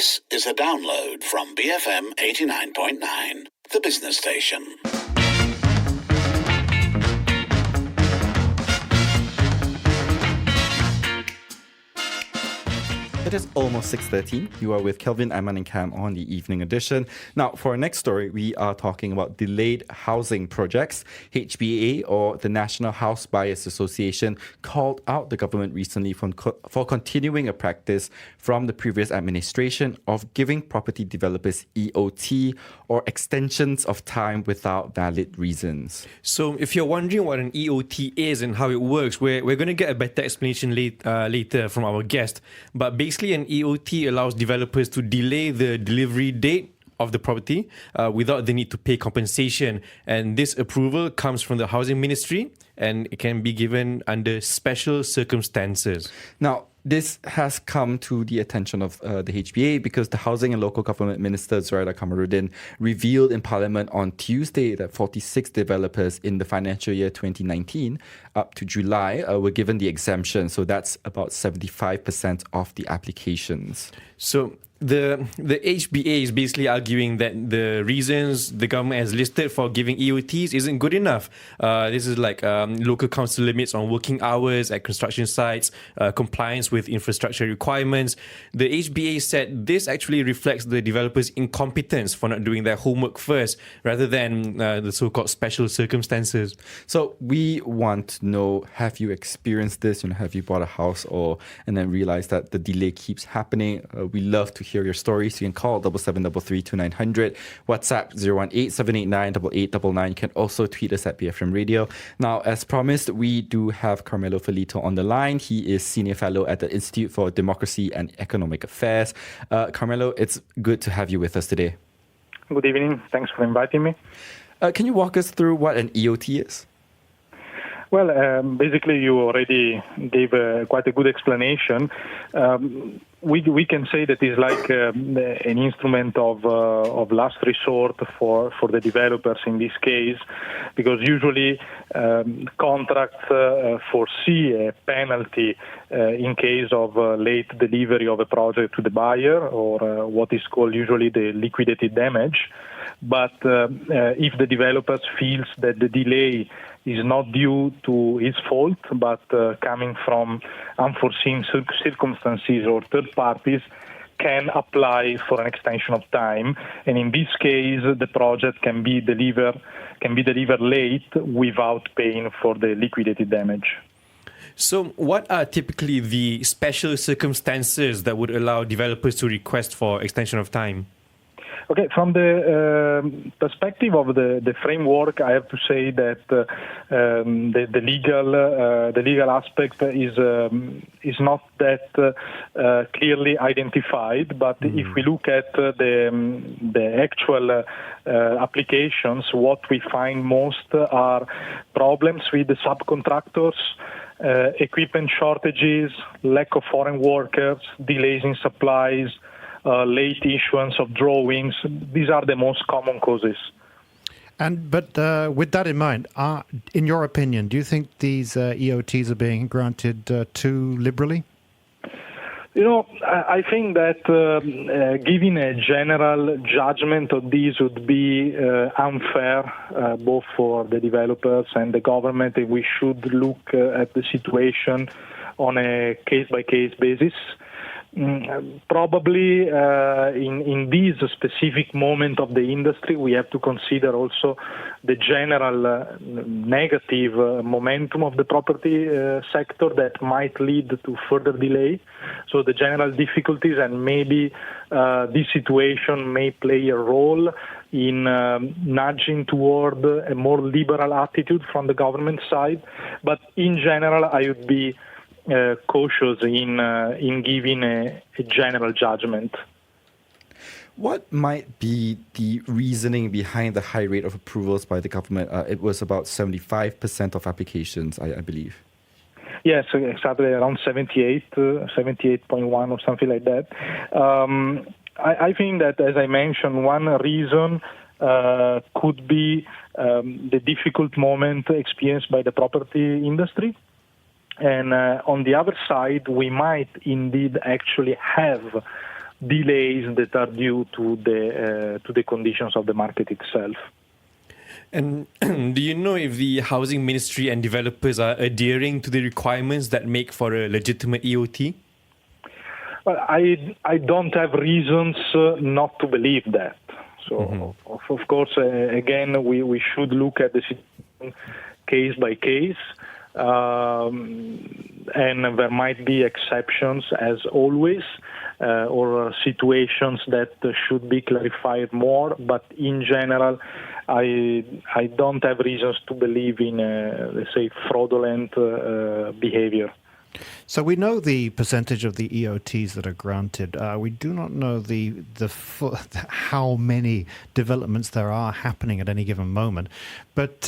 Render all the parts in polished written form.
This is a download from BFM 89.9, the business station. It is almost 6:13. You are with Kelvin, Aiman and Cam on the evening edition. Now, for our next story, we are talking about delayed housing projects. HBA, or the National Homebuyers Association, called out the government recently for continuing a practice from the previous administration of giving property developers EOT, or extensions of time without valid reasons. So if you're wondering what an EOT is and how it works, we're going to get a better explanation later from our guest. But basically, an EOT allows developers to delay the delivery date of the property without the need to pay compensation. And this approval comes from the Housing Ministry, and it can be given under special circumstances. Now, this has come to the attention of the HBA because the Housing and Local Government Minister, Dr Carmelo, revealed in Parliament on Tuesday that 46 developers in the financial year 2019 up to July were given the exemption. So that's about 75% of the applications. So the HBA is basically arguing that the reasons the government has listed for giving EOTs isn't good enough. This is like local council limits on working hours at construction sites, compliance with infrastructure requirements. The HBA said this actually reflects the developers' incompetence for not doing their homework first, rather than the so-called special circumstances. So we want to know, have you experienced this? Have you bought a house and then realized that the delay keeps happening? We love to hear your stories. You can call 77332900, WhatsApp 018-789-8899. You can also tweet us at BFM Radio. Now, as promised, we do have Carmelo Ferlito on the line. He is Senior Fellow at the Institute for Democracy and Economic Affairs. Carmelo, it's good to have you with us today. Good evening. Thanks for inviting me. Can you walk us through what an EOT is? Well, basically, you already gave quite a good explanation. We can say that it's like an instrument of last resort for the developers in this case, because usually contracts foresee a penalty in case of late delivery of a project to the buyer, or what is called usually the liquidated damage. But if the developer feels that the delay is not due to his fault, but coming from unforeseen circumstances or third parties, can apply for an extension of time. And in this case, the project can be delivered late without paying for the liquidated damage. So what are typically the special circumstances that would allow developers to request for extension of time? Okay, from the perspective of the framework, I have to say that the legal aspect is not that clearly identified. But if we look at the actual applications, what we find most are problems with the subcontractors, equipment shortages, lack of foreign workers, delays in supplies, late issuance of drawings. These are the most common causes. But with that in mind, in your opinion, do you think these EOTs are being granted too liberally? I think that giving a general judgment of these would be unfair, both for the developers and the government. We should look at the situation on a case-by-case basis. Probably in this specific moment of the industry, we have to consider also the general negative momentum of the property sector that might lead to further delay. So the general difficulties, and maybe this situation may play a role in nudging toward a more liberal attitude from the government side. But in general, I would be cautious in giving a general judgment. What might be the reasoning behind the high rate of approvals by the government? It was about 75% of applications, I believe. Yes, exactly, around 78.1 or something like that. I think that, as I mentioned, one reason could be the difficult moment experienced by the property industry. And on the other side, we might indeed actually have delays that are due to the conditions of the market itself. And do you know if the housing ministry and developers are adhering to the requirements that make for a legitimate EOT? Well, I don't have reasons not to believe that. So, of course, again, we should look at the situation case by case, and there might be exceptions, as always, or situations that should be clarified more. But in general, I don't have reasons to believe in, let's say, fraudulent behavior. So we know the percentage of the EOTs that are granted. We do not know how many developments there are happening at any given moment. But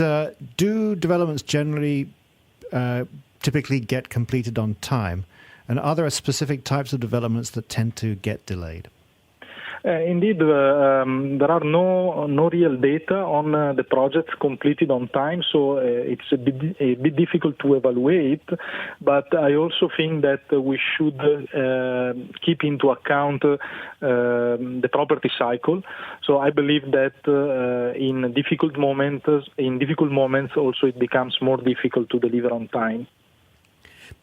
do developments generally typically get completed on time? And are there specific types of developments that tend to get delayed? Indeed, there are no real data on the projects completed on time, so it's a bit difficult to evaluate. But I also think that we should keep into account the property cycle. So I believe that in difficult moments, also it becomes more difficult to deliver on time.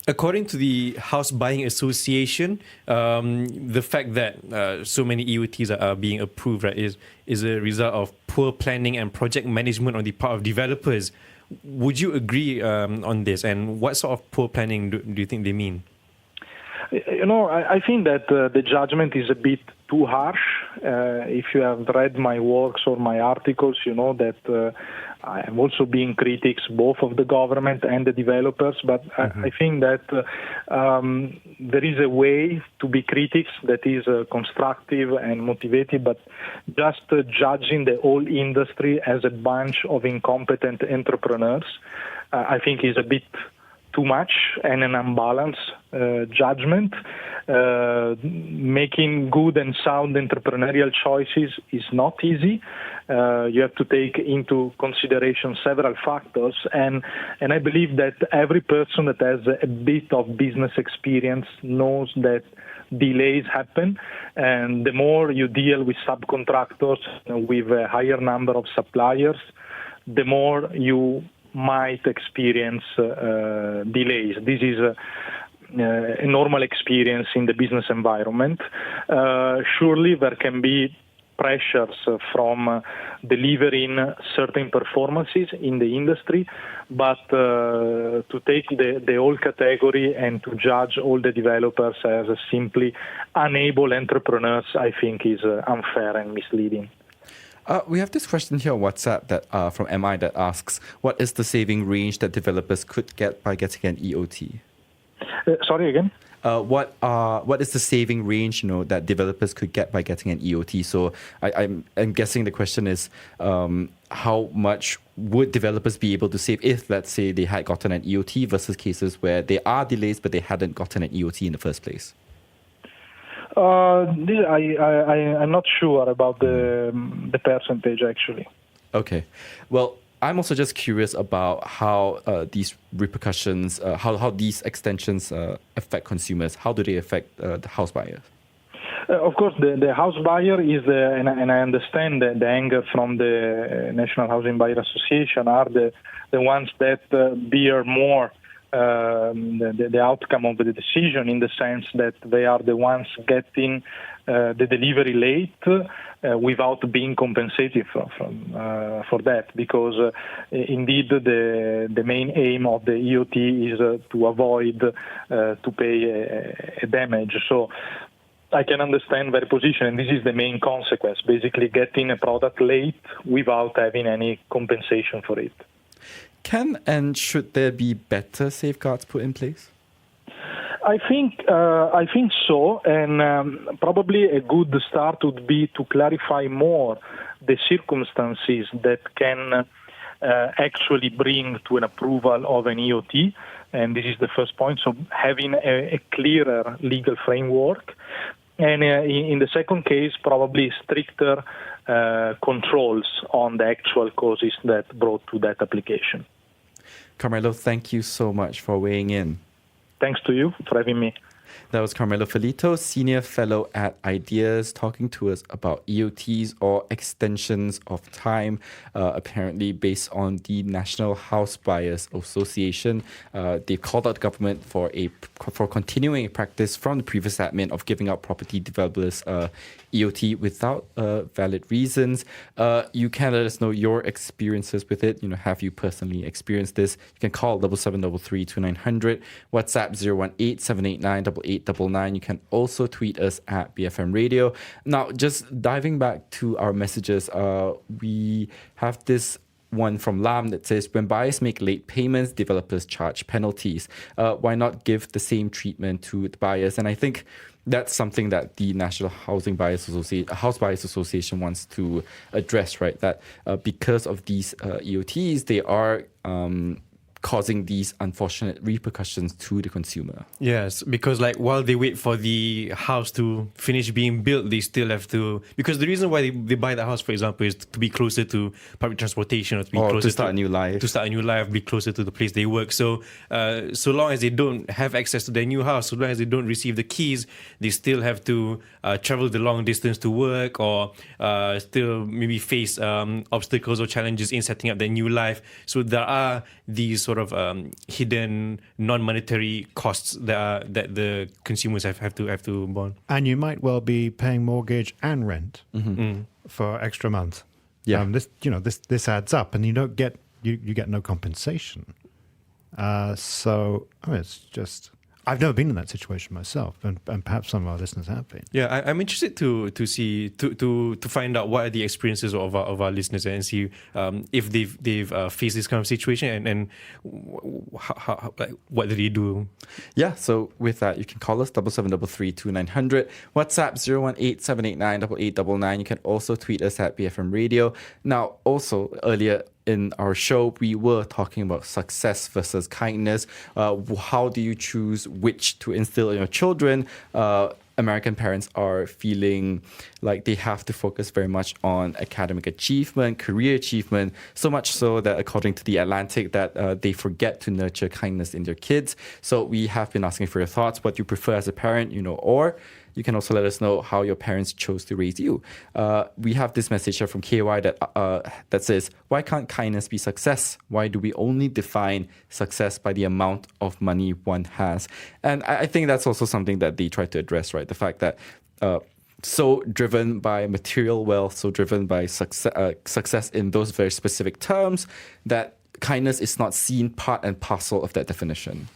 According to the House Buying Association, the fact that so many EOTs are being approved, right, is a result of poor planning and project management on the part of developers. Would you agree on this? And what sort of poor planning do you think they mean? I think that the judgment is a bit too harsh. If you have read my works or my articles, you know that I am also being critics both of the government and the developers, but I think that there is a way to be critics that is constructive and motivated, but just judging the whole industry as a bunch of incompetent entrepreneurs, I think is a bit too much and an unbalanced judgment. Making good and sound entrepreneurial choices is not easy. You have to take into consideration several factors, and I believe that every person that has a bit of business experience knows that delays happen, and the more you deal with subcontractors with a higher number of suppliers, the more you might experience delays. This is a normal experience in the business environment. Surely there can be pressures from delivering certain performances in the industry, but to take the whole category and to judge all the developers as simply unable entrepreneurs, I think is unfair and misleading. We have this question here on WhatsApp that from MI that asks, what is the saving range that developers could get by getting an EOT? Sorry again? What is the saving range that developers could get by getting an EOT? So I'm guessing the question is how much would developers be able to save if, let's say, they had gotten an EOT versus cases where there are delays but they hadn't gotten an EOT in the first place? I'm not sure about the percentage, actually. Okay. Well, I'm also just curious about how these repercussions, how these extensions affect consumers. How do they affect the house buyers? Of course, the house buyer is, and I understand the anger from the National Housing Buyer Association, are the ones that bear more the outcome of the decision, in the sense that they are the ones getting the delivery late without being compensated for that, because indeed the main aim of the EOT is to avoid to pay a damage. So I can understand their position, and this is the main consequence, basically getting a product late without having any compensation for it. Can and should there be better safeguards put in place? I think so, and probably a good start would be to clarify more the circumstances that can actually bring to an approval of an EOT, and this is the first point. So having a clearer legal framework, and in the second case, probably stricter controls on the actual causes that brought to that application. Carmelo, thank you so much for weighing in. Thanks to you for having me. That was Carmelo Ferlito, Senior Fellow at Ideas, talking to us about EOTs or extensions of time, apparently based on the National Homebuyers Association. They've called out the government for continuing a practice from the previous admin of giving out property developers EOT without valid reasons. You can let us know your experiences with it. Have you personally experienced this? You can call 7733-2900, WhatsApp 018-789-8899. You can also tweet us at BFM Radio. Now, just diving back to our messages, we have this one from Lam that says, when buyers make late payments, developers charge penalties. Why not give the same treatment to the buyers? And I think that's something that the National House Buyers Association wants to address, right? That because of these EOTs, they are causing these unfortunate repercussions to the consumer. Yes, because while they wait for the house to finish being built, they still have to, because the reason why they buy the house, for example, is to be closer to public transportation, or to be closer to start a new life. To start a new life, be closer to the place they work. So so long as they don't have access to their new house, so long as they don't receive the keys, they still have to travel the long distance to work, or still maybe face obstacles or challenges in setting up their new life. So there are these sort of hidden non-monetary costs that the consumers have to bond. And you might well be paying mortgage and rent for extra months. Yeah, this adds up, and you don't get you get no compensation. So it's just, I've never been in that situation myself, and perhaps some of our listeners have been. Yeah, I'm interested to see to find out what are the experiences of our listeners, and see if they've faced this kind of situation, and how, what did they do? Yeah, so with that, you can call us 7733-2900, WhatsApp 018-789-8899. You can also tweet us at BFM Radio. Now, also earlier in our show, we were talking about success versus kindness. How do you choose which to instill in your children? American parents are feeling like they have to focus very much on academic achievement, career achievement, so much so that according to The Atlantic, that they forget to nurture kindness in their kids. So we have been asking for your thoughts, what you prefer as a parent, or you can also let us know how your parents chose to raise you. We have this message here from KY that says, why can't kindness be success? Why do we only define success by the amount of money one has? And I think that's also something that they try to address, right? The fact that so driven by material wealth, so driven by success in those very specific terms, that kindness is not seen part and parcel of that definition.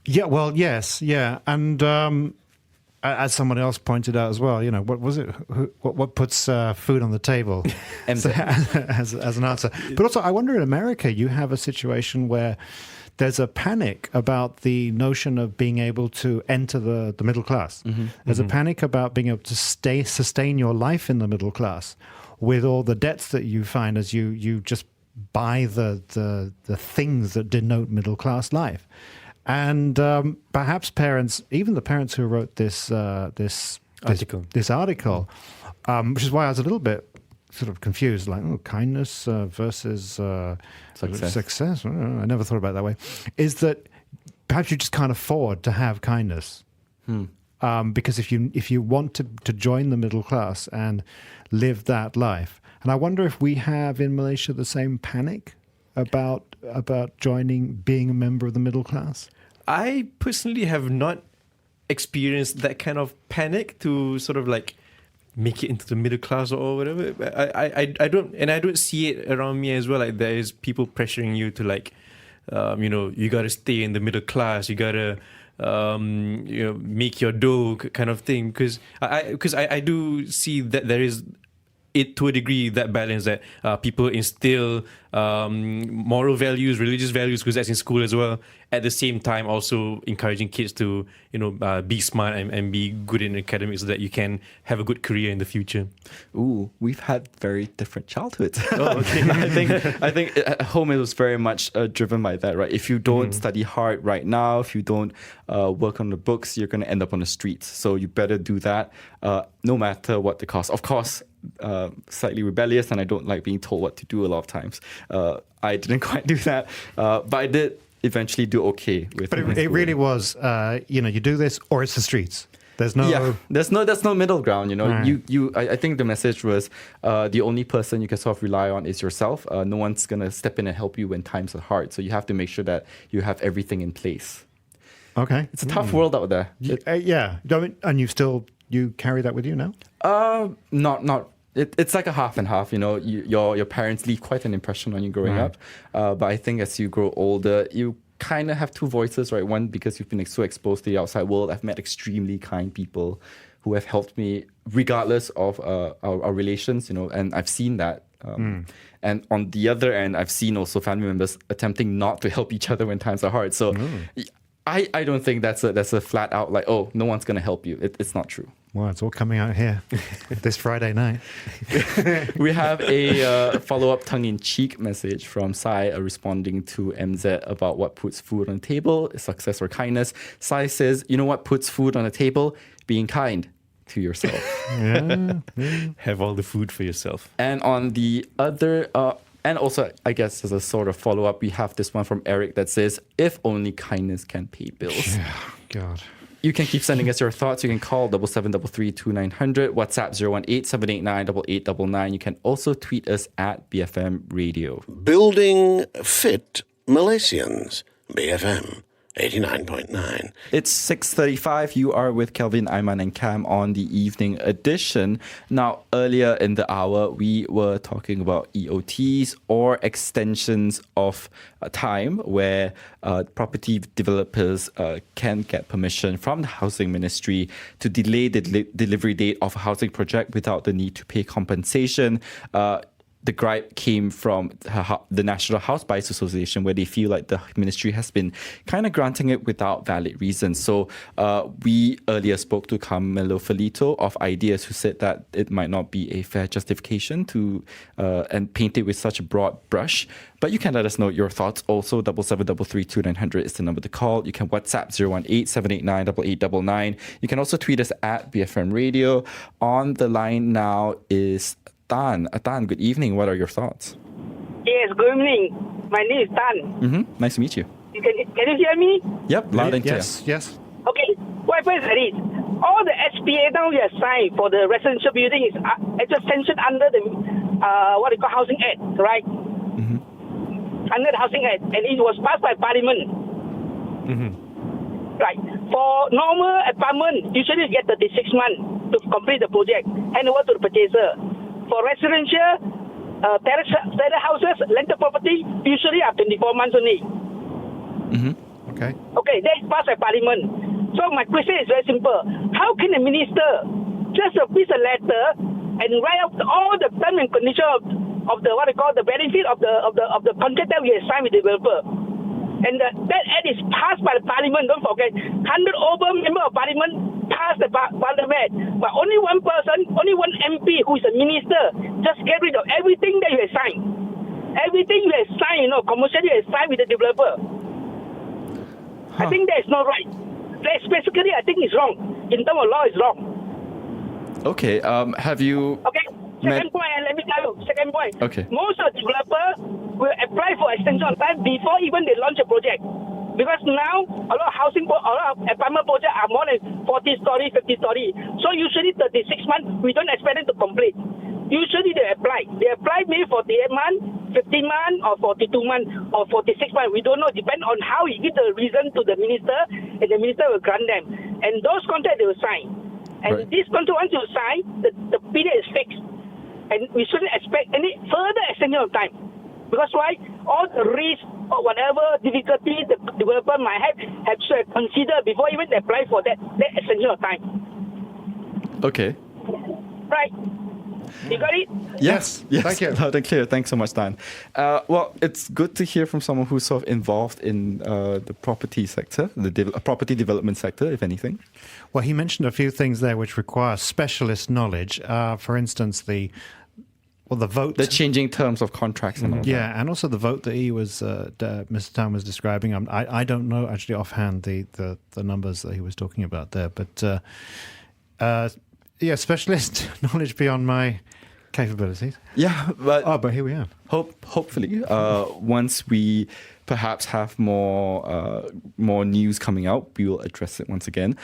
Yeah, well, yes, yeah. And as someone else pointed out as well, what was it? What puts food on the table as an answer? But also, I wonder, in America, you have a situation where there's a panic about the notion of being able to enter the middle class. There's a panic about being able to sustain your life in the middle class with all the debts that you find as you just buy the things that denote middle class life. And perhaps parents, even the parents who wrote this article, which is why I was a little bit sort of confused, kindness versus success. I never thought about it that way. Is that perhaps you just can't afford to have kindness, because if you want to join the middle class and live that life, and I wonder if we have in Malaysia the same panic about being a member of the middle class. I personally have not experienced that kind of panic to sort of make it into the middle class or whatever. I don't see it around me as well. There is people pressuring you to you got to stay in the middle class. You got to make your dough kind of thing. Because I do see that there is it to a degree, that balance that people instill moral values, religious values, because that's in school as well. At the same time, also encouraging kids to be smart and be good in academics so that you can have a good career in the future. Ooh, we've had very different childhoods. Oh, okay. I think at home it was very much driven by that, right? If you don't study hard right now, if you don't work on the books, you're going to end up on the streets. So you better do that, no matter what the cost. Of course, slightly rebellious, and I don't like being told what to do a lot of times. I didn't quite do that, but I did eventually do okay with. But it really was, you do this or it's the streets. There's no, there's no middle ground. Right. I think the message was the only person you can sort of rely on is yourself. No one's gonna step in and help you when times are hard. So you have to make sure that you have everything in place. Okay, It's a tough world out there. yeah. And you carry that with you now? Not. It's like a half and half. Your parents leave quite an impression on you growing up. But I think as you grow older, you kind of have two voices, right? One, because you've been so exposed to the outside world. I've met extremely kind people who have helped me regardless of our relations, and I've seen that. And on the other end, I've seen also family members attempting not to help each other when times are hard. So I don't think that's a flat out like, oh, no one's going to help you. It's not true. Well, it's all coming out here this Friday night. We have a follow-up tongue-in-cheek message from Sai responding to MZ about what puts food on the table, success or kindness. Sai says, you know what puts food on the table? Being kind to yourself. Have all the food for yourself. And on the other... and also, I guess as a sort of follow-up, we have this one from Eric that says, if only kindness can pay bills. Yeah, God. You can keep sending us your thoughts. You can call 7733-2900, WhatsApp 018-789-8899. You can also tweet us at BFM Radio. Building fit Malaysians. BFM 89.9. It's 6:35. You are with Kelvin, Aiman, and Cam on the evening edition. Now, earlier in the hour, we were talking about EOTs or extensions of time where property developers can get permission from the Housing Ministry to delay the delivery date of a housing project without the need to pay compensation. The gripe came from the National Homebuyers Association, where they feel like the ministry has been kind of granting it without valid reasons. So we earlier spoke to Carmelo Ferlito of Ideas, who said that it might not be a fair justification to and paint it with such a broad brush. But you can let us know your thoughts. Also, 7733-2900 is the number to call. You can WhatsApp 018-789-8899. You can also tweet us at BFM Radio. On the line now is Tan. Tan, good evening. What are your thoughts? Yes, good evening. My name is Tan. Nice to meet you. Can you hear me? Yep, loud and clear. Yes. Okay. What happens is, all the SPA now we have signed for the residential building is just sanctioned under the what they call Housing Act, right? Under the Housing Act, and it was passed by Parliament. Right. For normal apartment, usually you get 36 months to complete the project, hand over to the purchaser. For residential, terrace houses, rental property, usually are 24 months only. Okay. Okay, that's passed by Parliament. So my question is very simple. How can the minister just piece a letter and write out all the terms and conditions of the what they call the benefit of the contract that we have signed with the developer? And that act is passed by the Parliament. Don't forget, 100 over member of Parliament passed the Parliament, but only one person, only one MP who is a minister, just get rid of everything that you have signed. Everything you have signed, commercially you have signed with the developer. I think that is not right. That specifically, I think is wrong. In terms of law, is wrong. Okay. Have you? Okay. Second point, let me tell you. Second point. Okay. Most of the developers will apply for extension of time before even they launch a project. Because now, a lot of apartment projects are more than 40 story, 50 story. So usually 36 months, we don't expect them to complete. Usually they apply. They apply maybe 48 months, 50 months, or 42 months, or 46 months. We don't know. Depend on how he give the reason to the minister, and the minister will grant them. And those contracts they will sign. And this contract, once you sign, the period is fixed. And we shouldn't expect any further extension of time. Because why? All the risk or whatever difficulty the developer might have to consider before even they apply for that extension of time. Okay. Right. You got it? Yes. Thank you. Loud and clear. Thanks so much, Dan. Well, it's good to hear from someone who's sort of involved in the property sector, the property development sector, if anything. Well, he mentioned a few things there which require specialist knowledge. For instance, the vote. The changing terms of contracts and all that. Yeah, and also the vote that Mr. Tan was describing. I don't know actually offhand the numbers that he was talking about there, but specialist knowledge beyond my capabilities. Yeah, but but here we are. hopefully, once we perhaps have more news coming out, we will address it once again.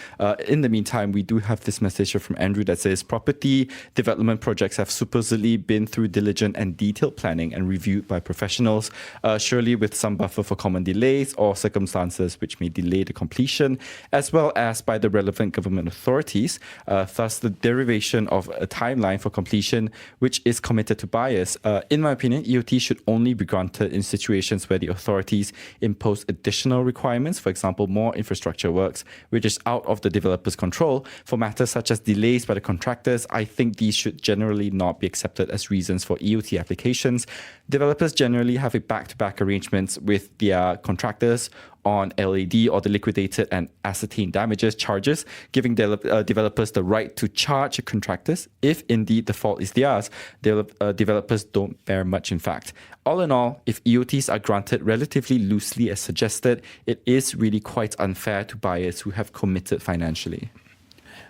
In the meantime, we do have this message here from Andrew that says property development projects have supposedly been through diligent and detailed planning and reviewed by professionals, surely with some buffer for common delays or circumstances which may delay the completion, as well as by the relevant government authorities. Thus, the derivation of a timeline for completion which is committed to buyers. In my opinion, EOT should only be granted in situations where the authorities impose additional requirements, for example, more infrastructure works, which is out of the developer's control. For matters such as delays by the contractors, I think these should generally not be accepted as reasons for EOT applications. Developers generally have a back-to-back arrangements with their contractors on LAD or the liquidated and ascertained damages charges, giving developers the right to charge contractors if indeed the fault is theirs. Developers don't bear much, in fact. All in all, if EOTs are granted relatively loosely as suggested, it is really quite unfair to buyers who have committed financially.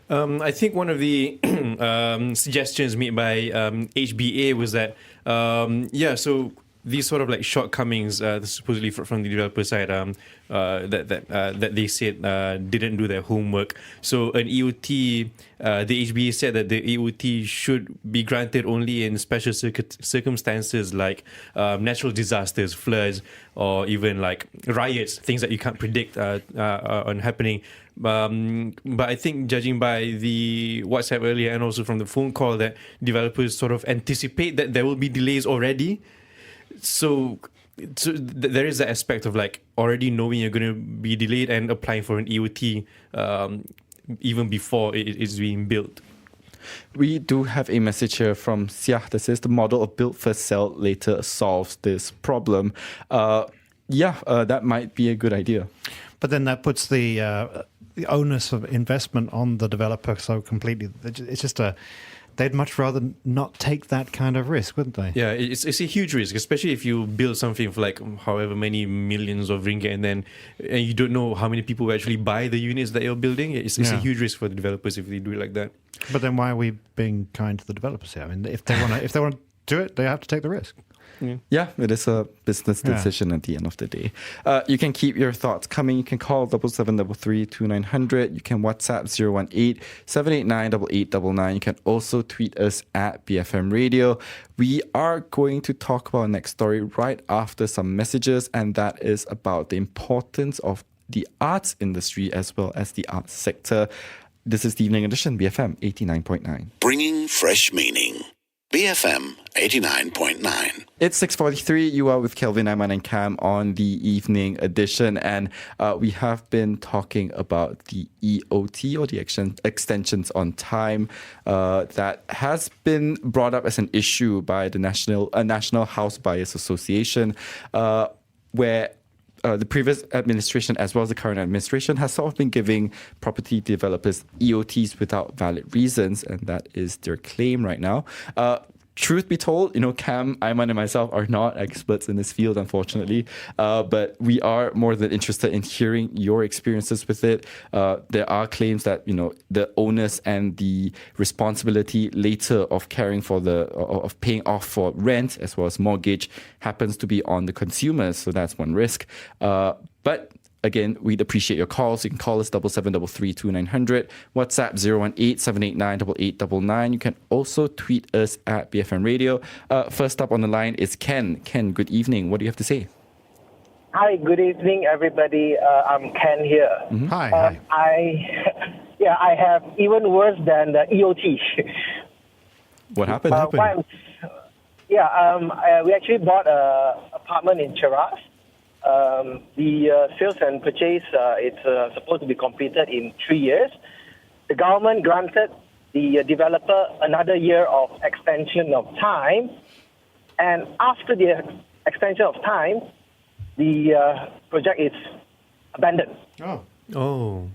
I think one of the suggestions made by HBA was that, so these sort of like shortcomings, supposedly from the developer side, that they said didn't do their homework. So an EOT, the HBA said that the EOT should be granted only in special circumstances like natural disasters, floods, or even like riots, things that you can't predict on happening. But I think, judging by the WhatsApp earlier and also from the phone call, that developers sort of anticipate that there will be delays already. So there is that aspect of like already knowing you're going to be delayed and applying for an EOT even before it is being built. We do have a message here from Siah that says the model of build first, sell later solves this problem. That might be a good idea. But then that puts the onus of investment on the developer so completely. It's just they'd much rather not take that kind of risk, wouldn't they? Yeah, it's a huge risk, especially if you build something for like however many millions of ringgit and you don't know how many people will actually buy the units that you're building. It's a huge risk for the developers if they do it like that. But then why are we being kind to the developers here? I mean, if they want to do it, they have to take the risk. Yeah, it is a business decision at the end of the day. You can keep your thoughts coming. You can call 7733-2900. You can WhatsApp 018-789-8899. You can also tweet us at BFM Radio. We are going to talk about our next story right after some messages, and that is about the importance of the arts industry as well as the arts sector. This is the Evening Edition, BFM 89.9. Bringing fresh meaning. BFM 89.9. It's 6:43. You are with Kelvin, Aiman, and Cam on the Evening Edition, and we have been talking about the EOT, or the extensions on time, that has been brought up as an issue by the National House Buyers Association, where the previous administration as well as the current administration has sort of been giving property developers EOTs without valid reasons, and that is their claim right now. Truth be told, Cam, Aiman, and myself are not experts in this field, unfortunately, but we are more than interested in hearing your experiences with it. There are claims that, the onus and the responsibility later of caring for of paying off for rent as well as mortgage happens to be on the consumers. So that's one risk. But again, we'd appreciate your calls. You can call us 7733-2900, WhatsApp 018-789-8899. You can also tweet us at BFM Radio. First up on the line is Ken. Ken, good evening. What do you have to say? Hi, good evening, everybody. I'm Ken here. Mm-hmm. Hi. I have even worse than the EOT. What happened? We actually bought an apartment in Cheras. The sales and purchase, it's supposed to be completed in 3 years. The government granted the developer another year of extension of time. And after the extension of time, the project is abandoned. Oh.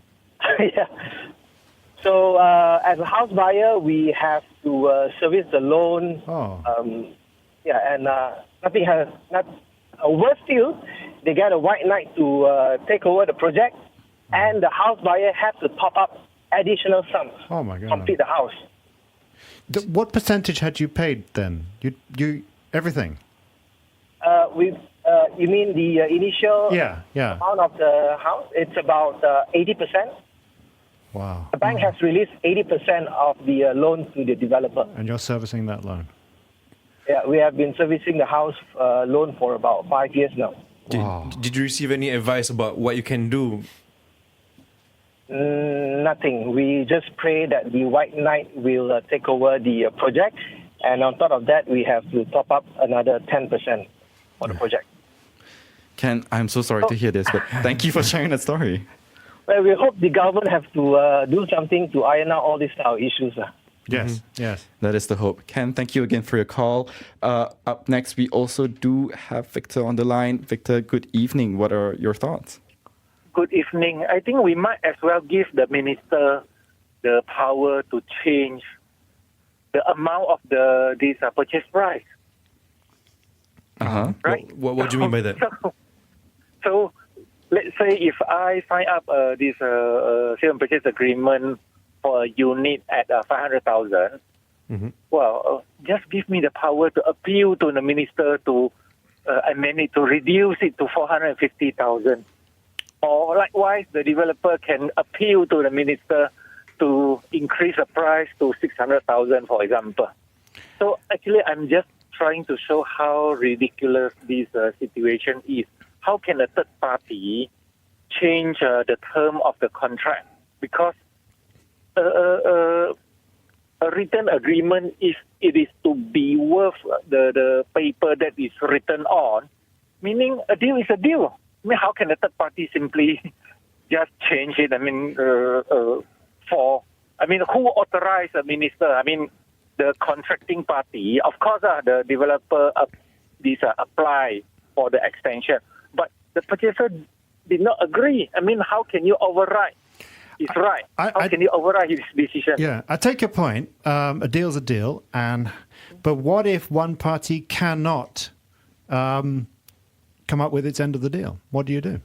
Yeah. So as a house buyer, we have to service the loan. Nothing has... worse still, they get a white knight to take over the project, and the house buyer has to top up additional sums. Oh my God! Complete the house. What percentage had you paid then? You everything? We You mean the initial Yeah. amount of the house? It's about 80%. Wow. The bank has released 80% of the loan to the developer. And you're servicing that loan. Yeah, we have been servicing the house loan for about 5 years now. Did you receive any advice about what you can do? Nothing. We just pray that the White Knight will take over the project. And on top of that, we have to top up another 10% for the project. Ken, I'm so sorry to hear this, but thank you for sharing that story. Well, we hope the government have to do something to iron out all these issues. Yes, yes. That is the hope. Ken, thank you again for your call. Up next, we also do have Victor on the line. Victor, good evening. What are your thoughts? Good evening. I think we might as well give the minister the power to change the amount of this purchase price. Right? What do you mean by that? So let's say if I sign up this sale and purchase agreement for a unit at 500,000, well, just give me the power to appeal to the minister to amend it to reduce it to 450,000. Or likewise, the developer can appeal to the minister to increase the price to 600,000, for example. So actually, I'm just trying to show how ridiculous this situation is. How can a third party change the term of the contract? Because a written agreement, if it is to be worth the paper that is written on, meaning a deal is a deal. I mean, how can a third party simply just change it? I mean, who authorized a minister? I mean, the contracting party, of course, the developer apply for the extension, but the purchaser did not agree. I mean, how can you override his right? How can you override his decision? Yeah, I take your point. A deal's a deal, but what if one party cannot come up with its end of the deal? What do you do?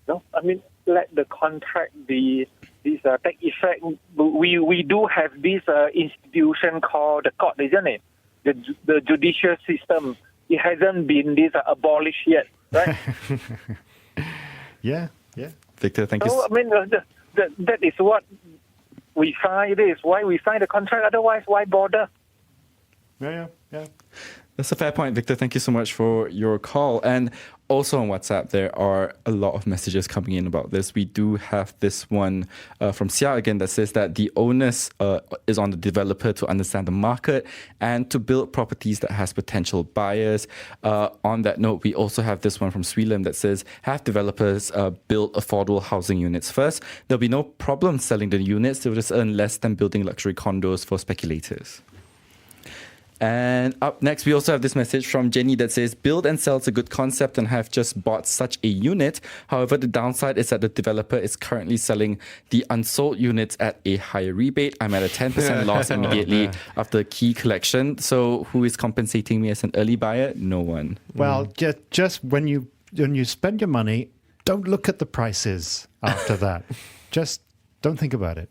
No, I mean, let the contract be take effect. We do have this institution called the court, isn't it? The judicial system. It hasn't been abolished yet, right? Yeah. Victor, thank you. So, I mean, that is what we sign. It is why we sign the contract. Otherwise, why bother? Yeah. That's a fair point, Victor. Thank you so much for your call. And also on WhatsApp, there are a lot of messages coming in about this. We do have this one from Sia again that says that the onus is on the developer to understand the market and to build properties that has potential buyers. On that note, we also have this one from Sweelam that says, have developers build affordable housing units first. There'll be no problem selling the units. They'll just earn less than building luxury condos for speculators. And up next, we also have this message from Jenny that says, build and sell is a good concept and have just bought such a unit. However, the downside is that the developer is currently selling the unsold units at a higher rebate. I'm at a 10% loss immediately after key collection. So who is compensating me as an early buyer? No one. Well, just when you spend your money, don't look at the prices after that. Just don't think about it.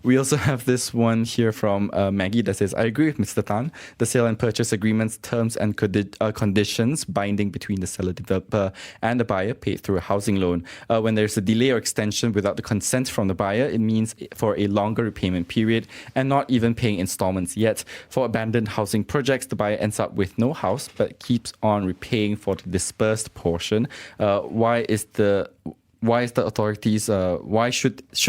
We also have this one here from Maggie that says, I agree with Mr. Tan. The sale and purchase agreements, terms and conditions binding between the seller, developer and the buyer paid through a housing loan. When there's a delay or extension without the consent from the buyer, it means for a longer repayment period and not even paying installments yet. For abandoned housing projects, the buyer ends up with no house but keeps on repaying for the dispersed portion. Why should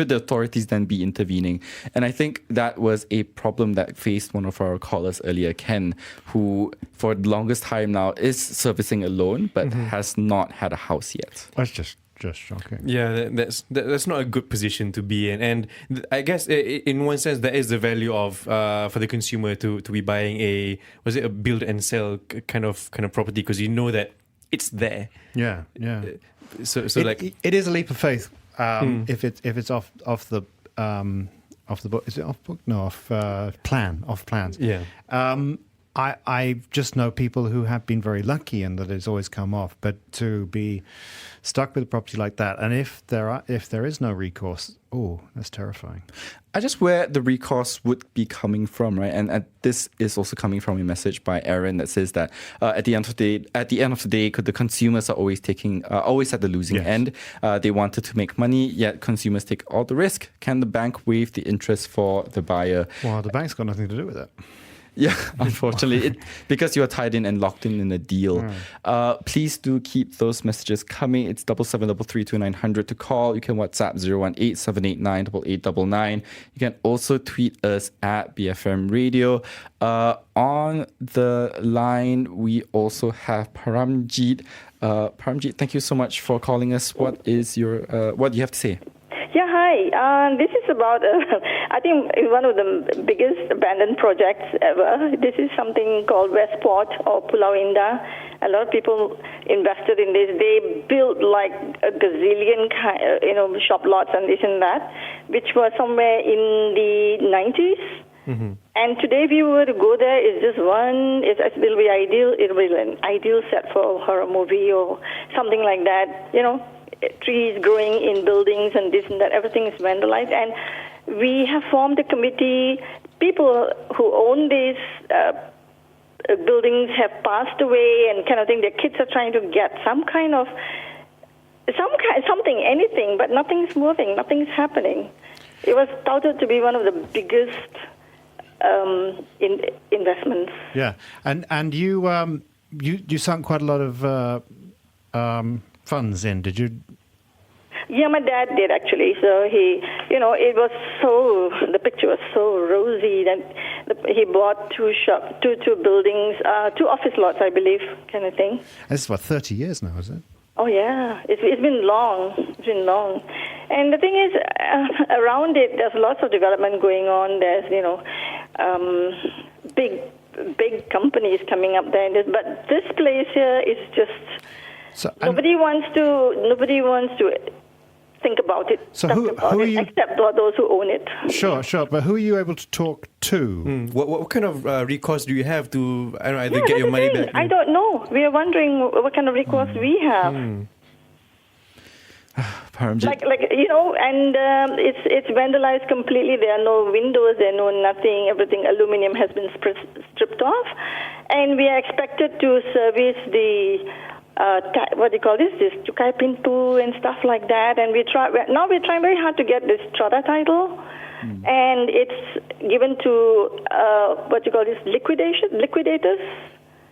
the authorities then be intervening? And I think that was a problem that faced one of our callers earlier, Ken, who for the longest time now is servicing a loan but has not had a house yet. That's just shocking. Yeah, that's not a good position to be in. And I guess in one sense, there is the value of for the consumer to be buying a build and sell kind of property, because you know that it's there. Yeah. So it is a leap of faith if it's off the book. Is it off book? No, off plans. Yeah. I just know people who have been very lucky and that it's always come off. But to be stuck with a property like that, and if there is no recourse, that's terrifying. I just where the recourse would be coming from, right? And this is also coming from a message by Aaron that says that at the end of the day, the consumers are always at the losing end. They wanted to make money, yet consumers take all the risk. Can the bank waive the interest for the buyer? Well, the bank's got nothing to do with it. Yeah, unfortunately, because you are tied in and locked in a deal. Please do keep those messages coming. It's 77332900 to call. You can WhatsApp 018-789-8899. You can also tweet us at BFM Radio. On the line, we also have Paramjit. Paramjit, thank you so much for calling us. What do you have to say? Yeah, hi. This is about, I think, one of the biggest abandoned projects ever. This is something called Westport or Pulau Indah. A lot of people invested in this. They built like a gazillion, shop lots and this and that, which was somewhere in the 90s. Mm-hmm. And today, if you were to go there, it's just it'll be ideal. It'll be an ideal set for a horror movie or something like that, trees growing in buildings and this and that, everything is vandalized. And we have formed a committee. People who own these buildings have passed away and kind of thing. Their kids are trying to get something, anything, but nothing's moving, nothing's happening. It was touted to be one of the biggest investments. Yeah, and you sunk quite a lot of funds in, did you? Yeah, my dad did actually. So he, the picture was so rosy that he bought two buildings, 2 office lots, I believe, kind of thing. This is 30 years now, is it? Oh yeah, it's been long. It's been long, and the thing is, around it, there's lots of development going on. There's big companies coming up there, but this place here is just. So, nobody wants to think about it. So who are you? Except those who own it. Sure. But who are you able to talk to? What kind of recourse do you have to either get your money back? I don't know. We are wondering what kind of recourse we have. And it's vandalized completely. There are no windows. There are no nothing. Everything aluminium has been stripped off, and we are expected to service the. This Cukai Pintu and stuff like that. And we're trying very hard to get this strata title. And it's given to, liquidators?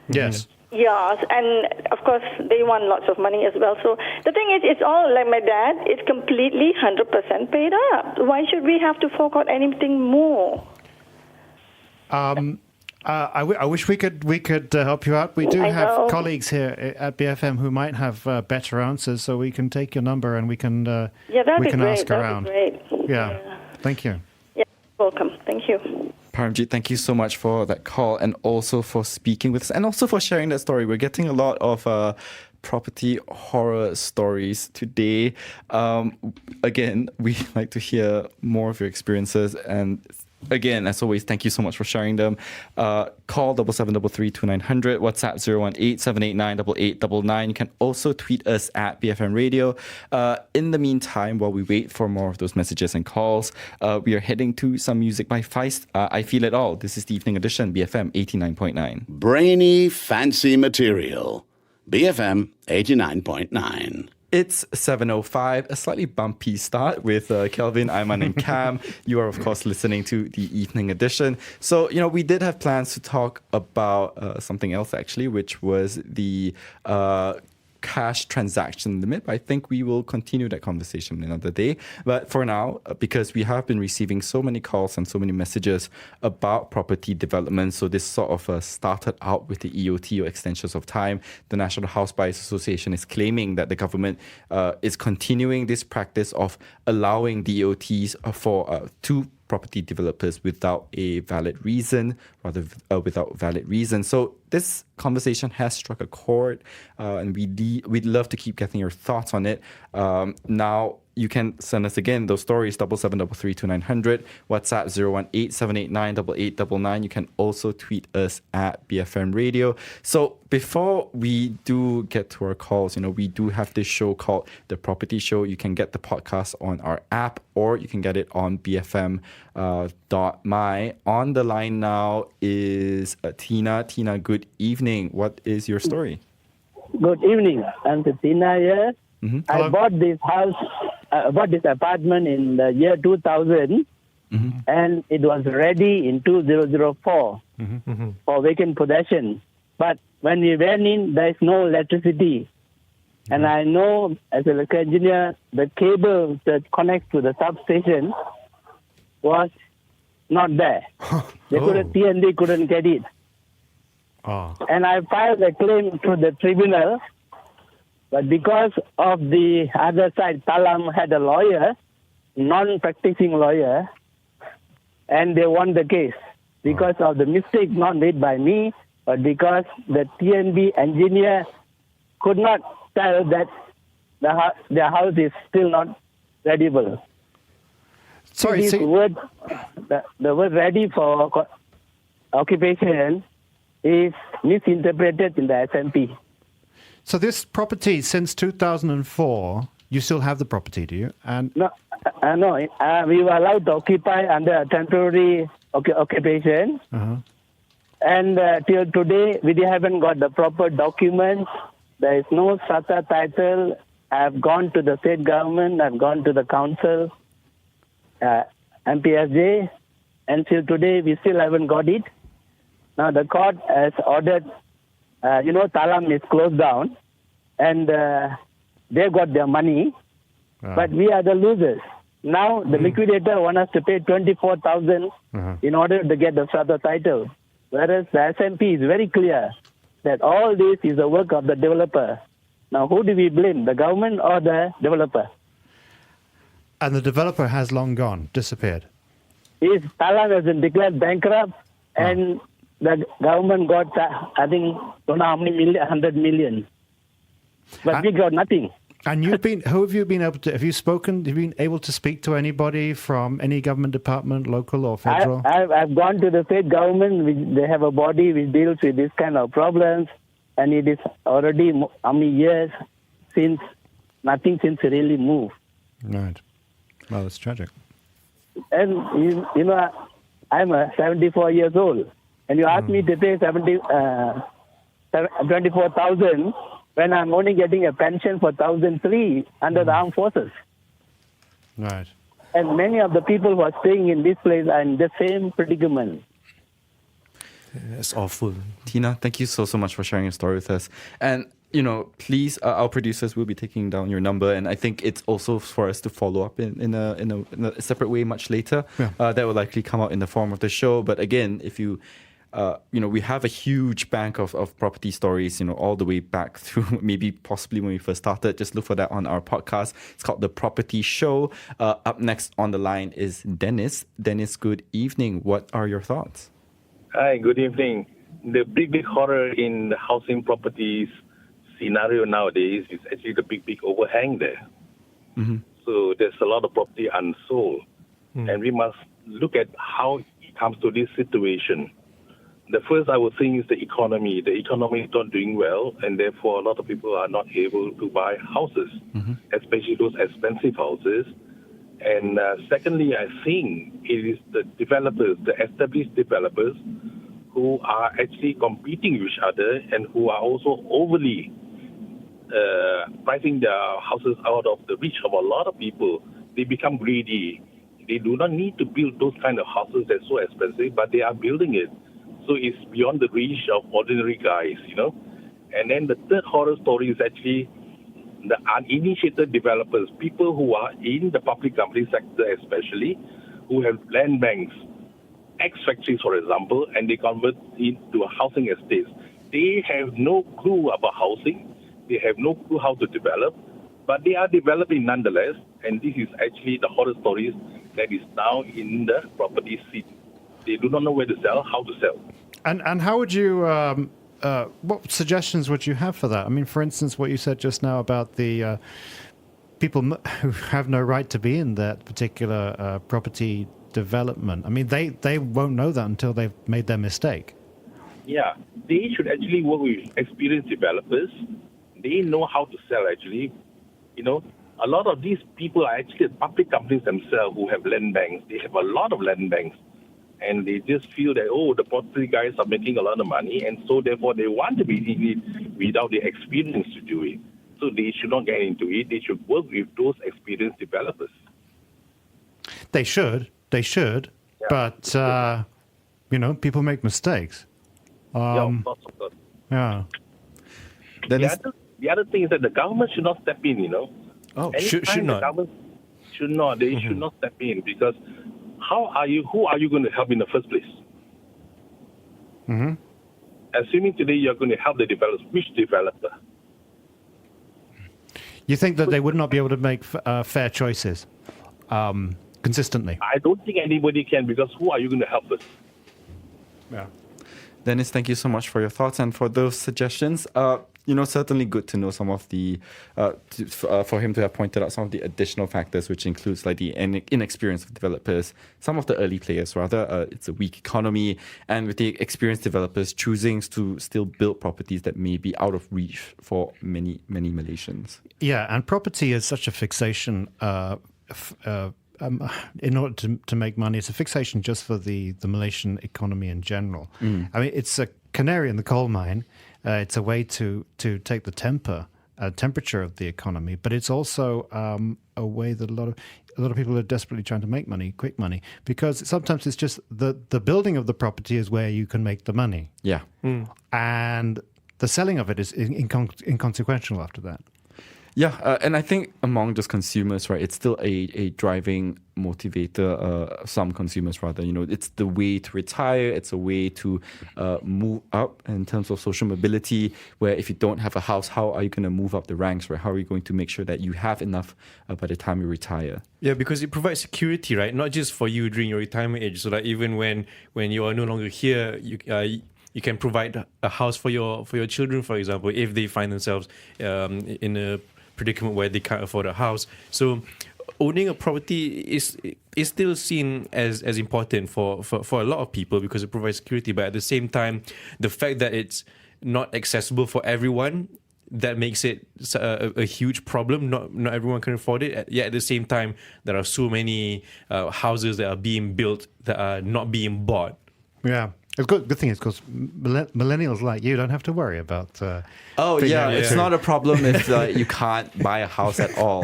Yes. Yes, and of course they want lots of money as well. So the thing is, it's all like my dad, it's completely 100% paid up. Why should we have to fork out anything more? I wish we could help you out. We do have colleagues here at BFM who might have better answers, so we can take your number and we can ask around. That'd be great. Yeah. Thank you. Yeah, welcome. Thank you. Paramjit, thank you so much for that call and also for speaking with us and also for sharing that story. We're getting a lot of property horror stories today. Again, we like to hear more of your experiences, and again, as always, thank you so much for sharing them. Call 77332900, WhatsApp 018-789-8899. You can also tweet us at BFM Radio. In the meantime, while we wait for more of those messages and calls, we are heading to some music by Feist. I Feel It All. This is the Evening Edition, BFM 89.9. Brainy, fancy material. BFM 89.9. It's 7:05, a slightly bumpy start with Kelvin, Aiman and Cam. You are, of course, listening to the Evening Edition. So, we did have plans to talk about something else, actually, which was the cash transaction limit. I think we will continue that conversation another day. But for now, because we have been receiving so many calls and so many messages about property development, so this sort of started out with the EOT, or extensions of time. The National Homebuyers Association is claiming that the government is continuing this practice of allowing DOTs for two property developers without a valid reason, without valid reason. So this conversation has struck a chord, and we'd love to keep getting your thoughts on it. Now, you can send us again those stories, 77332900, WhatsApp 018-789-8899. You can also tweet us at BFM Radio. So before we do get to our calls, we do have this show called The Property Show. You can get the podcast on our app, or you can get it on bfm.my. On the line now is Tina. Tina, good evening. What is your story? Good evening. I'm Tina here. Mm-hmm. I bought this house, bought this apartment in the year 2000, and it was ready in 2004 for vacant possession. But when we went in, there is no electricity. And I know, as an electrical engineer, the cable that connects to the substation was not there. TND couldn't get it. Oh. And I filed a claim to the tribunal, but because of the other side, Talam had a lawyer, non-practicing lawyer, and they won the case because of the mistake not made by me, but because the TNB engineer could not tell that the house is still not readable. Sorry, the word ready for occupation is misinterpreted in the SMP. So this property, since 2004, you still have the property, do you? And No, we were allowed to occupy under a temporary occupation. And till today, we haven't got the proper documents. There is no SATA title. I've gone to the state government. I've gone to the council, MPSJ. And till today, we still haven't got it. Now, the court has ordered, Talam is closed down. And they got their money. But we are the losers. Now, the liquidator wants us to pay 24,000 in order to get the SATA title. Whereas the SMP is very clear that all this is the work of the developer. Now, who do we blame, the government or the developer? And the developer has long gone, disappeared. Talam has been declared bankrupt, and the government got, I think, don't know how many million, 100 million. But we got nothing. And have you been able to speak to anybody from any government department, local or federal? I've gone to the state government. They have a body which deals with this kind of problems, and it is already how many years since nothing seems to really move. Right. Well, that's tragic. And I'm 74 years old, and you ask me to pay 24,000 when I'm only getting a pension for 1,003 under the armed forces. Right. And many of the people who are staying in this place are in the same predicament. That's awful. Tina, thank you so much for sharing your story with us. And, please, our producers will be taking down your number. And I think it's also for us to follow up in a separate way much later. Yeah. That will likely come out in the form of the show. But again, if you... we have a huge bank of property stories, all the way back through maybe possibly when we first started. Just look for that on our podcast. It's called The Property Show. Up next on the line is Dennis. Dennis, good evening. What are your thoughts? Hi, good evening. The big horror in the housing properties scenario nowadays is actually the big overhang there. So there's a lot of property unsold. And we must look at how it comes to this situation. The first I would think is the economy. The economy is not doing well, and therefore a lot of people are not able to buy houses, especially those expensive houses. And secondly, I think it is the developers, the established developers, who are actually competing with each other and who are also overly pricing their houses out of the reach of a lot of people. They become greedy. They do not need to build those kind of houses that's so expensive, but they are building it. So it's beyond the reach of ordinary guys, And then the third horror story is actually the uninitiated developers, people who are in the public company sector especially, who have land banks, ex-factories, for example, and they convert into a housing estates. They have no clue about housing. They have no clue how to develop, but they are developing nonetheless. And this is actually the horror stories that is now in the property scene. They do not know where to sell, how to sell. And how would you, what suggestions would you have for that? I mean, for instance, what you said just now about the people who have no right to be in that particular property development. I mean, they won't know that until they've made their mistake. Yeah, they should actually work with experienced developers. They know how to sell, actually. You know, a lot of these people are actually public companies themselves who have land banks. They have a lot of land banks. And they just feel that, the property guys are making a lot of money, and so therefore they want to be in it without the experience to do it. So they should not get into it. They should work with those experienced developers. They should. Yeah. But, people make mistakes. Of course. Yeah. The other thing is that the government should not step in, Should not. The government should not. They should not step in, because who are you going to help in the first place? Mm-hmm. Assuming today you're going to help the developers, which developer? You think that they would not be able to make fair choices consistently? I don't think anybody can, because who are you going to help first? Yeah. Dennis, thank you so much for your thoughts and for those suggestions. Certainly good to know some of the, for him to have pointed out some of the additional factors, which includes like the inexperience of developers, some of the early players rather. It's a weak economy, and with the experienced developers choosing to still build properties that may be out of reach for many, many Malaysians. Yeah, and property is such a fixation. In order to make money, it's a fixation just for the Malaysian economy in general. I mean, it's a canary in the coal mine. It's a way to take the temperature of the economy, but it's also a way that a lot of people are desperately trying to make money, quick money, because sometimes it's just the building of the property is where you can make the money. Yeah, and the selling of it is inconsequential after that. Yeah, and I think among just consumers, right, it's still a driving motivator. Some consumers, rather, it's the way to retire. It's a way to move up in terms of social mobility, where if you don't have a house, how are you going to move up the ranks, right? How are you going to make sure that you have enough by the time you retire? Yeah, because it provides security, right? Not just for you during your retirement age. So that even when you are no longer here, you can provide a house for your children, for example, if they find themselves in a predicament where they can't afford a house. So owning a property is still seen as important for a lot of people, because it provides security. But at the same time, the fact that it's not accessible for everyone, that makes it a huge problem. Not everyone can afford it. Yet at the same time, there are so many houses that are being built that are not being bought. Yeah. The good thing is, because millennials like you don't have to worry about... it's not a problem if you can't buy a house at all.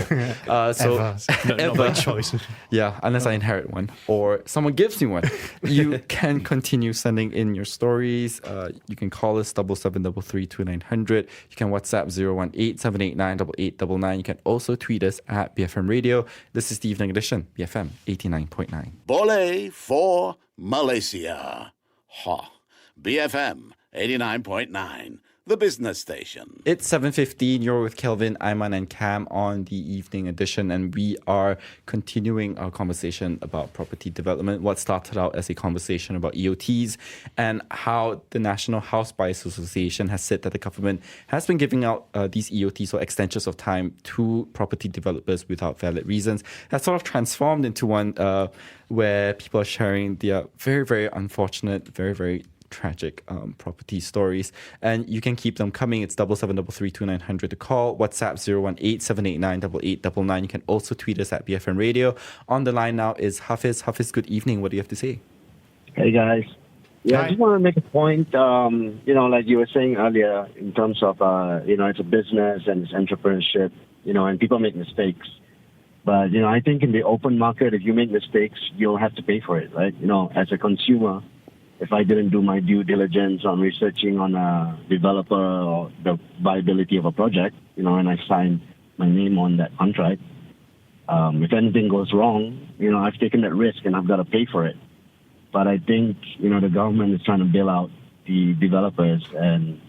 Not by choice. Yeah, unless I inherit one or someone gives me one. You can continue sending in your stories. You can call us 77332900. You can WhatsApp 018-789-8899. You can also tweet us at BFM Radio. This is the Evening Edition, BFM 89.9. Boleh for Malaysia. BFM 89.9, the business station. It's 7:15. You're with Kelvin, Aiman, and Cam on the Evening Edition, and we are continuing our conversation about property development. What started out as a conversation about EOTs and how the National Homebuyers Association has said that the government has been giving out these EOTs, or extensions of time, to property developers without valid reasons. That's sort of transformed into one where people are sharing their very, very unfortunate, very, very tragic property stories, and you can keep them coming. It's 77332900 to call. WhatsApp 018-789-8899. You can also tweet us at BFM Radio. On the line now is Hafiz. Hafiz, good evening. What do you have to say? Hey guys. Yeah, Hi. I just want to make a point. Like you were saying earlier, in terms of it's a business and it's entrepreneurship. And people make mistakes. But I think in the open market, if you make mistakes, you'll have to pay for it, right? As a consumer, if I didn't do my due diligence on researching on a developer or the viability of a project, and I signed my name on that contract, if anything goes wrong, I've taken that risk and I've got to pay for it. But I think, the government is trying to bail out the developers, and,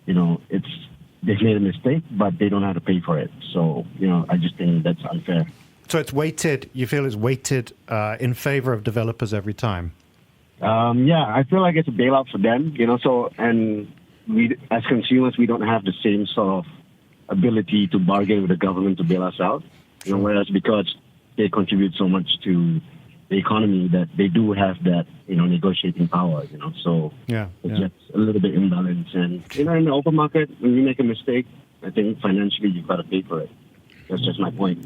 they've made a mistake, but they don't have to pay for it. So, I just think that's unfair. So it's weighted, you feel it's weighted in favor of developers every time? I feel like it's a bailout for them, and we, as consumers, we don't have the same sort of ability to bargain with the government to bail us out. whereas because they contribute so much to the economy that they do have that, negotiating power, so it's just a little bit imbalanced. And, in the open market, when you make a mistake, I think financially you've got to pay for it. That's just my point.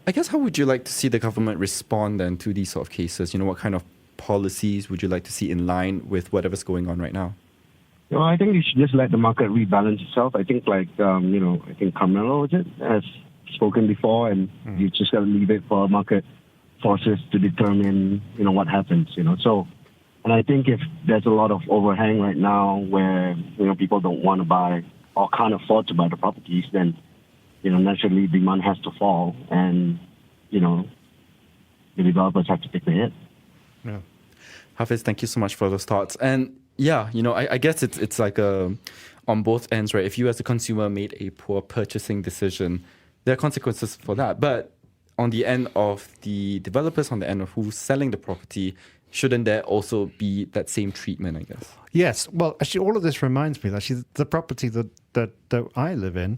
I guess how would you like to see the government respond then to these sort of cases? What kind of policies would you like to see in line with whatever's going on right now? I think you should just let the market rebalance itself. I think I think Carmelo has spoken before, and you just got to leave it for market forces to determine, what happens, So, and I think if there's a lot of overhang right now where, people don't want to buy or can't afford to buy the properties, then, naturally demand has to fall, and, the developers have to take the hit. Yeah. Hafiz, thank you so much for those thoughts. And yeah, I guess it's like on both ends, right? If you as a consumer made a poor purchasing decision, there are consequences for that. But on the end of the developers, on the end of who's selling the property, shouldn't there also be that same treatment, I guess? Yes. Well, actually, all of this reminds me that actually the property that I live in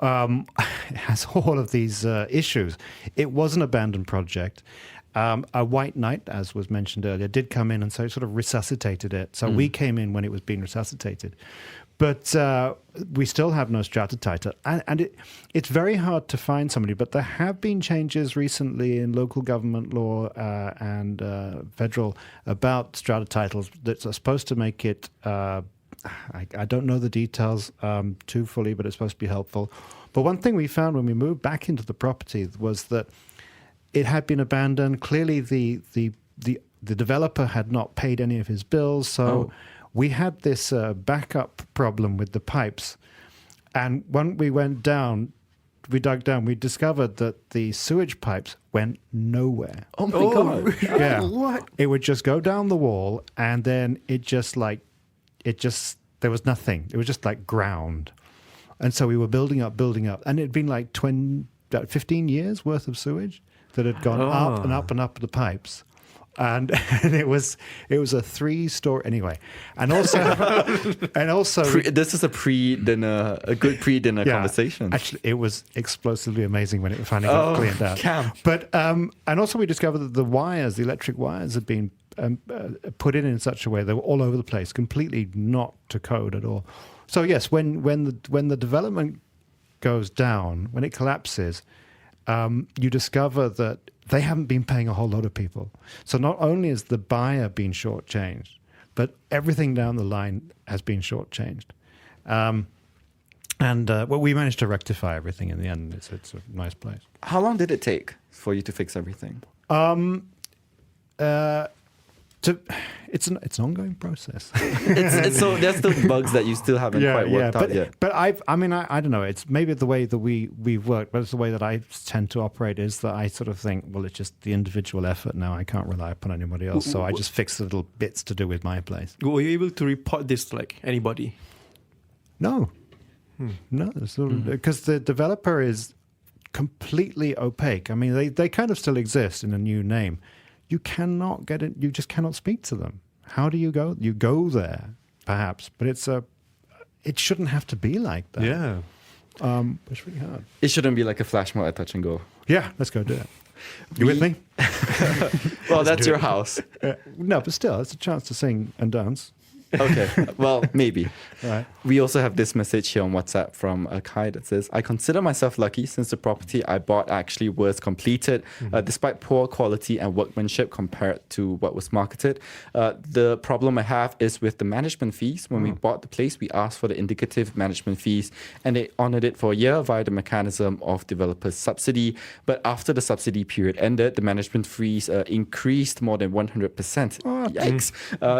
has all of these issues. It was an abandoned project. A white knight, as was mentioned earlier, did come in and so sort of resuscitated it. So we came in when it was being resuscitated. But we still have no strata title. And it's very hard to find somebody. But there have been changes recently in local government law and federal about strata titles that are supposed to make it, I don't know the details too fully, but it's supposed to be helpful. But one thing we found when we moved back into the property was that it had been abandoned. Clearly, the developer had not paid any of his bills. So we had this backup problem with the pipes. And when we went down, we dug down, we discovered that the sewage pipes went nowhere. Oh, my God. Yeah. What? It would just go down the wall, and then there was nothing. It was just like ground. And so we were building up. And it'd been like 15 years worth of sewage that had gone up and up and up the pipes. And it was a 3-story anyway, and also this is a good pre-dinner conversation. Actually, it was explosively amazing when it finally got cleaned out. But and also we discovered that the electric wires, had been put in such a way they were all over the place, completely not to code at all. So yes, when the development goes down, when it collapses, you discover that they haven't been paying a whole lot of people. So not only has the buyer been shortchanged, but everything down the line has been shortchanged. We managed to rectify everything in the end. It's a nice place. How long did it take for you to fix everything? It's an ongoing process. So there's still bugs that you still haven't quite worked out yet. But I don't know. It's maybe the way that we've worked, but it's the way that I tend to operate is that I sort of think, well, it's just the individual effort now. I can't rely upon anybody else. So I just fix the little bits to do with my place. Were you able to report this to anybody? No. No. Because the developer is completely opaque. I mean, they kind of still exist in a new name. You cannot get it. You just cannot speak to them. How do you go? You go there, perhaps, but it shouldn't have to be like that. Yeah. It's really hard. It shouldn't be like a flash mob at Touch and Go. Yeah, let's go do it. You with me? Well, that's your house. No, but still, it's a chance to sing and dance. Okay, well, maybe. Right. We also have this message here on WhatsApp from Kai that says, I consider myself lucky since the property I bought actually was completed, despite poor quality and workmanship compared to what was marketed. The problem I have is with the management fees. When we bought the place, we asked for the indicative management fees, and they honored it for a year via the mechanism of developers' subsidy. But after the subsidy period ended, the management fees increased more than 100%. Yikes.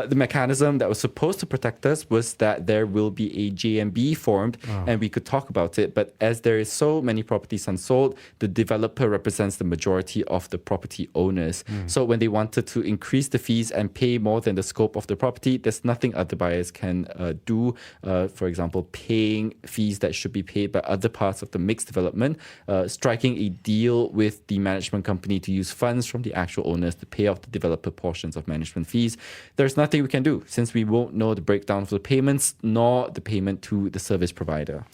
The mechanism that was supposed to protect us was that there will be a JMB formed and we could talk about it. But as there is so many properties unsold, the developer represents the majority of the property owners. So when they wanted to increase the fees and pay more than the scope of the property, there's nothing other buyers can do. For example, paying fees that should be paid by other parts of the mixed development, striking a deal with the management company to use funds from the actual owners to pay off the developer portions of management fees. There's nothing we can do since we won't know the breakdown of the payments nor the payment to the service provider.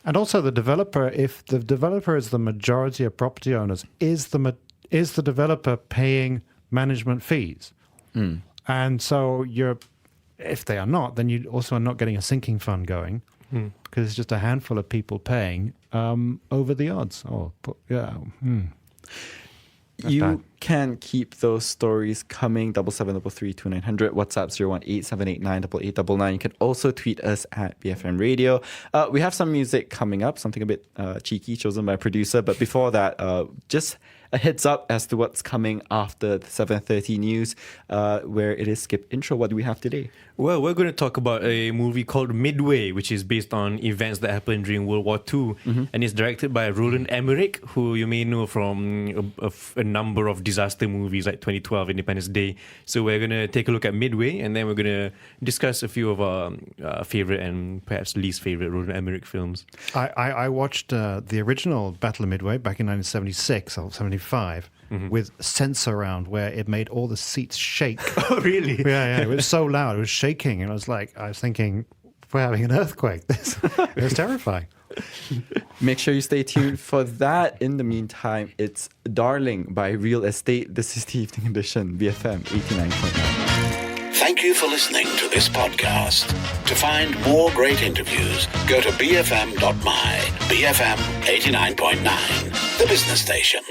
And also the developer, if the developer is the majority of property owners, is the developer paying management fees? And so if they are not, then you also are not getting a sinking fund going because it's just a handful of people paying over the odds. You can keep those stories coming. 77332900, WhatsApp 018-789-8899. You can also tweet us at BFM Radio. We have some music coming up, something a bit cheeky, chosen by a producer. But before that, just a heads up as to what's coming after the 7:30 news, where it is skip intro. What do we have today? Well, we're going to talk about a movie called Midway, which is based on events that happened during World War II. And it's directed by Roland Emmerich, who you may know from a number of disaster movies like 2012, Independence Day. So we're going to take a look at Midway, and then we're going to discuss a few of our favorite and perhaps least favorite Roland Emmerich films. I watched the original Battle of Midway back in 1976 or 75. With sensor round where it made all the seats shake. Oh, really? Yeah, it was so loud. It was shaking. And I was thinking, we're having an earthquake. It was terrifying. Make sure you stay tuned for that. In the meantime, it's Darling by Real Estate. This is the Evening Edition, BFM 89.9. Thank you for listening to this podcast. To find more great interviews, go to bfm.my, BFM 89.9, the business station.